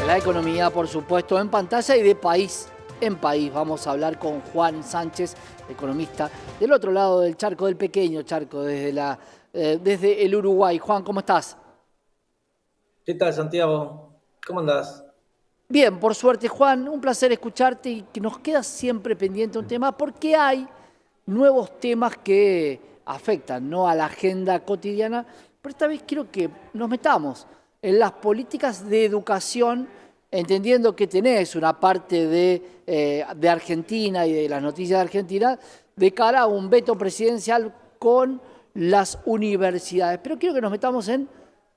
La economía, por supuesto, en pantalla y de país en país. Vamos a hablar con Juan Sánchez, economista, del otro lado del charco, del pequeño charco, desde el Uruguay. Juan, ¿cómo estás? ¿Qué tal, Santiago? ¿Cómo andás? Bien, por suerte, Juan, un placer escucharte y que nos queda siempre pendiente un tema porque hay nuevos temas que afectan, ¿no?, a la agenda cotidiana, pero esta vez quiero que nos metamos en las políticas de educación, entendiendo que tenés una parte de Argentina y de las noticias de Argentina de cara a un veto presidencial con las universidades. Pero quiero que nos metamos en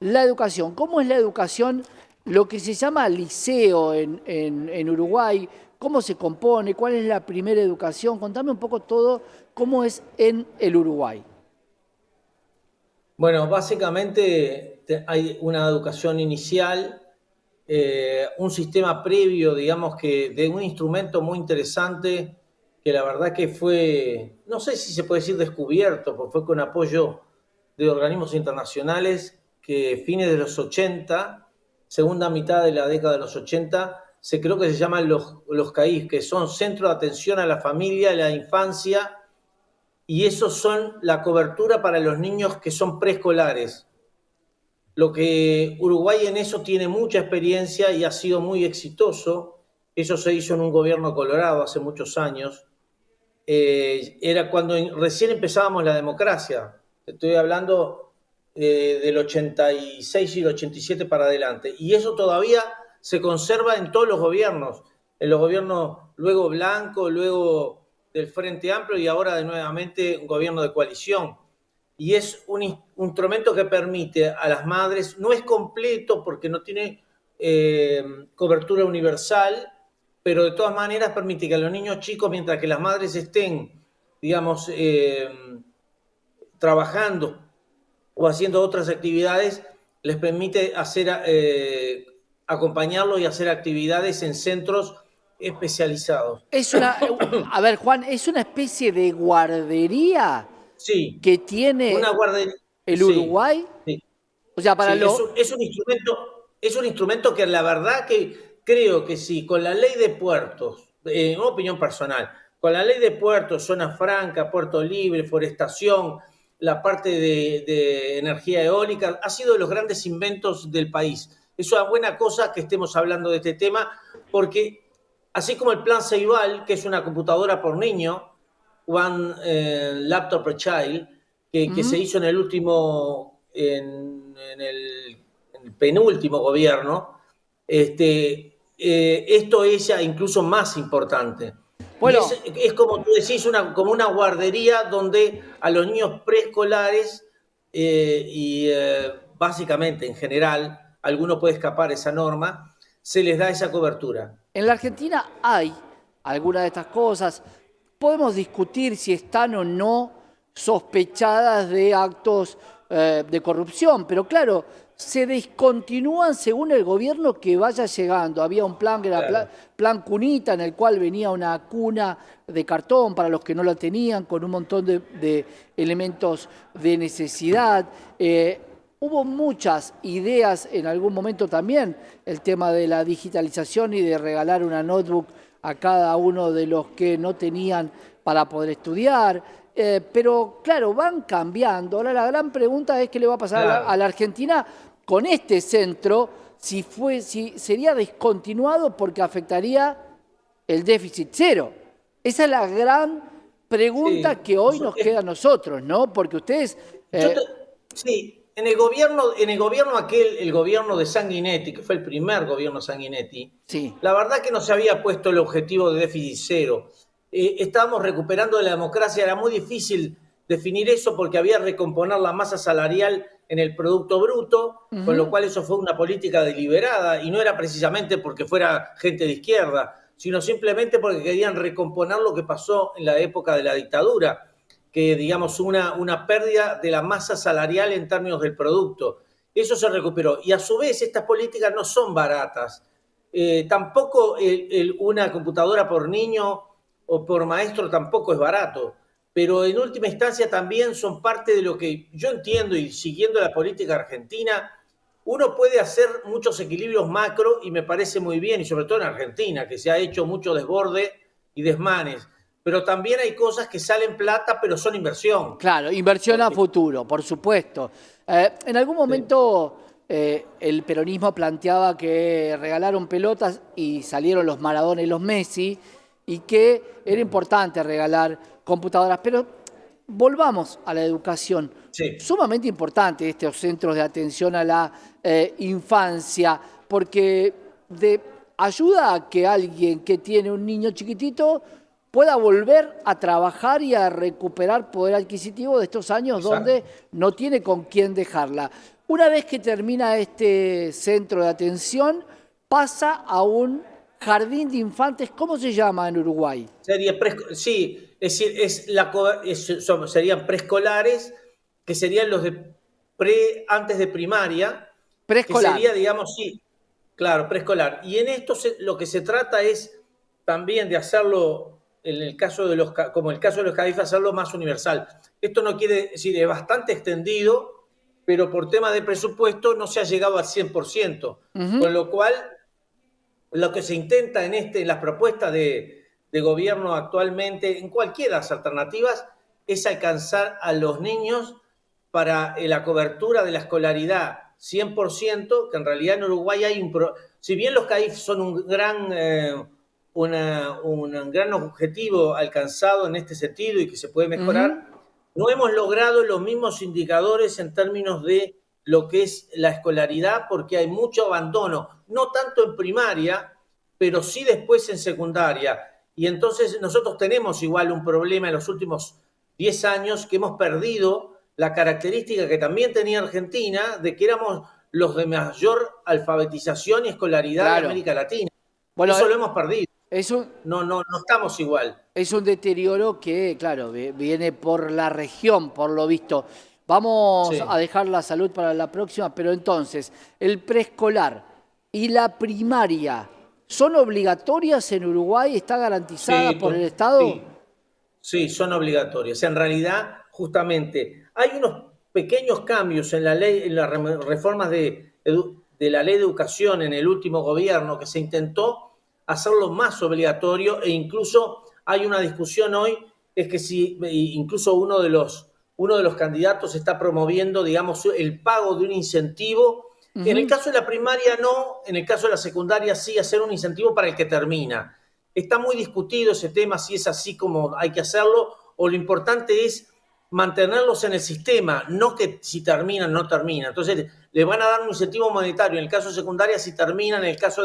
la educación. ¿Cómo es la educación, lo que se llama liceo en Uruguay? ¿Cómo se compone? ¿Cuál es la primera educación? Contame un poco todo, cómo es en el Uruguay. Bueno, básicamente hay una educación inicial, un sistema previo, digamos que de un instrumento muy interesante que la verdad que fue, no sé si se puede decir descubierto, porque fue con apoyo de organismos internacionales que fines de los 80, segunda mitad de la década de los 80, se creo que se llaman los CAIF, que son Centro de Atención a la Familia y la Infancia, y esos son la cobertura para los niños que son preescolares. Lo que Uruguay en eso tiene mucha experiencia y ha sido muy exitoso. Eso se hizo en un gobierno colorado hace muchos años. Era cuando recién empezábamos la democracia. Estoy hablando del 86 y el 87 para adelante. Y eso todavía se conserva en todos los gobiernos. En los gobiernos luego Blanco, luego del Frente Amplio y ahora de nuevamente un gobierno de coalición. Y es un instrumento que permite a las madres, no es completo porque no tiene cobertura universal, pero de todas maneras permite que a los niños chicos, mientras que las madres estén, digamos, trabajando o haciendo otras actividades, les permite acompañarlos y hacer actividades en centros especializados. Es a ver, Juan, ¿es una especie de guardería Sí, que tiene una guardería, el sí, Uruguay? sí. O sea, para Sí, lo... es un instrumento que la verdad que creo que sí, con la ley de puertos, en opinión personal, con la ley de puertos, zona franca, puerto libre, forestación, la parte de energía eólica, ha sido de los grandes inventos del país. Es una buena cosa que estemos hablando de este tema, porque así como el plan Ceibal, que es una computadora por niño, One Laptop per Child, que se Ujú. hizo en el último, en el penúltimo gobierno, esto es ya incluso más importante. Y Bueno, es como tú decís, como una guardería donde a los niños preescolares básicamente en general, alguno puede escapar esa norma, se les da esa cobertura. en la Argentina hay algunas de estas cosas. Podemos discutir si están o no sospechadas de actos de corrupción, pero claro, se descontinúan según el gobierno que vaya llegando. Había un plan que era Claro. plan cunita, en el cual venía una cuna de cartón para los que no la tenían, con un montón de elementos de necesidad. Hubo muchas ideas en algún momento también, el tema de la digitalización y de regalar una notebook a cada uno de los que no tenían para poder estudiar. Pero claro, van cambiando. Ahora la gran pregunta es qué le va a pasar a Claro. la Argentina con este centro, si sería descontinuado porque afectaría el déficit cero. Esa es la gran pregunta Sí. que hoy nos queda a nosotros, ¿no? Porque ustedes... Yo eh, te- sí, en el gobierno aquel, el gobierno de Sanguinetti, que fue el primer gobierno Sanguinetti, sí. la verdad que no se había puesto el objetivo de déficit cero. Estábamos recuperando la democracia, era muy difícil definir eso porque había que recomponer la masa salarial en el Producto Bruto, con lo Ujú. cual eso fue una política deliberada y no era precisamente porque fuera gente de izquierda, sino simplemente porque querían recomponer lo que pasó en la época de la dictadura, que digamos una pérdida de la masa salarial en términos del producto. Eso se recuperó. Y a su vez estas políticas no son baratas. Tampoco una computadora por niño o por maestro tampoco es barato. Pero en última instancia también son parte de lo que yo entiendo y siguiendo la política argentina, uno puede hacer muchos equilibrios macro y me parece muy bien, y sobre todo en Argentina, que se ha hecho mucho desborde y desmanes, pero también hay cosas que salen plata, pero son inversión. Claro, inversión a Porque, futuro, por supuesto. En algún sí, momento el peronismo planteaba que regalaron pelotas y salieron los Maradona y los Messi, y que era importante regalar computadoras, pero volvamos a la educación. sí, Sumamente importante estos centros de atención a la infancia, porque ayuda a que alguien que tiene un niño chiquitito pueda volver a trabajar y a recuperar poder adquisitivo de estos años donde exacto. no tiene con quién dejarla. Una vez que termina este centro de atención, pasa a un jardín de infantes. ¿Cómo se llama en Uruguay? Sí, es decir, serían preescolares, que serían los de antes de primaria, que Preescolar. sería, digamos, sí, claro, preescolar. Y en esto lo que se trata es también de hacerlo, en el caso de como el caso de los CAIF, hacerlo más universal. Esto no quiere decir, es bastante extendido, pero por tema de presupuesto no se ha llegado al 100%, con lo cual lo que se intenta en las propuestas de gobierno actualmente, en cualquiera de las alternativas, es alcanzar a los niños para la cobertura de la escolaridad 100%, que en realidad en Uruguay hay si bien los CAIF son un gran objetivo alcanzado en este sentido y que se puede Ujú. mejorar, no hemos logrado los mismos indicadores en términos de lo que es la escolaridad, porque hay mucho abandono, no tanto en primaria, pero sí después en secundaria. Y entonces nosotros tenemos igual un problema en los últimos 10 años, que hemos perdido la característica que también tenía Argentina, de que éramos los de mayor alfabetización y escolaridad de Claro. América Latina. Bueno, Eso lo hemos perdido. es un, No estamos igual. es un deterioro que, claro, viene por la región, por lo visto. Vamos a Sí, dejar la salud para la próxima, pero entonces, el preescolar y la primaria, ¿son obligatorias en Uruguay? ¿Está garantizada sí, por el Estado? sí. Sí, son obligatorias. En realidad, justamente, hay unos pequeños cambios en la ley, en las reformas de la ley de educación en el último gobierno, que se intentó hacerlo más obligatorio, e incluso hay una discusión hoy, es que si incluso uno de los candidatos está promoviendo, digamos, el pago de un incentivo. En el Ujú. caso de la primaria no, en el caso de la secundaria sí, hacer un incentivo para el que termina. Está muy discutido ese tema, si es así como hay que hacerlo, o lo importante es mantenerlos en el sistema, no que si terminan, no terminan. Entonces, le van a dar un incentivo monetario en el caso de secundaria si terminan, en el caso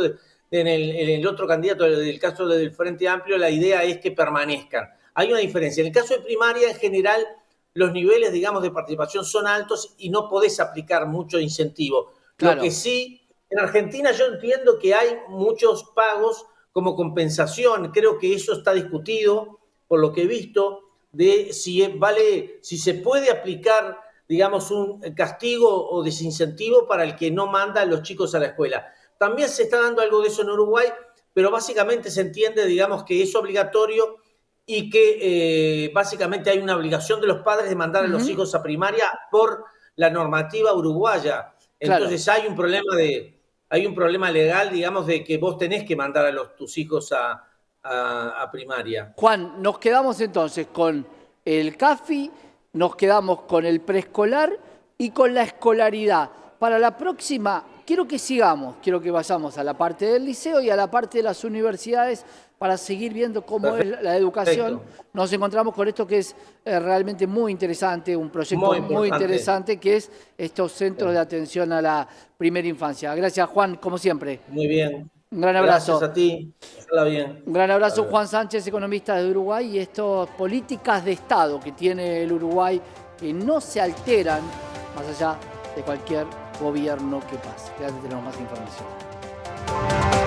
en el otro candidato, en el caso del Frente Amplio, la idea es que permanezcan. Hay una diferencia. En el caso de primaria, en general, los niveles, digamos, de participación son altos y no podés aplicar mucho incentivo. Lo que Claro. sí, en Argentina yo entiendo que hay muchos pagos como compensación. Creo que eso está discutido, por lo que he visto, de si se puede aplicar, digamos, un castigo o desincentivo para el que no manda a los chicos a la escuela. También se está dando algo de eso en Uruguay, pero básicamente se entiende, digamos, que es obligatorio y que básicamente hay una obligación de los padres de mandar a los Ujú. hijos a primaria por la normativa uruguaya. Claro. Entonces hay un problema legal, digamos, de que vos tenés que mandar a tus hijos a primaria. Juan, nos quedamos entonces con el CAFI, nos quedamos con el preescolar y con la escolaridad. Para la próxima, quiero que sigamos, quiero que vayamos a la parte del liceo y a la parte de las universidades para seguir viendo cómo es la educación. Perfecto. Nos encontramos con esto que es realmente muy interesante, un proyecto Muy muy importante. interesante, que es estos centros de atención a la primera infancia. Gracias, Juan, como siempre. Muy bien. Un gran Gracias abrazo. a ti. Pasala bien. Un gran Hasta abrazo, luego. Juan Sánchez, economista de Uruguay, y estas políticas de Estado que tiene el Uruguay que no se alteran más allá de cualquier gobierno que pase. Ya tenemos más información.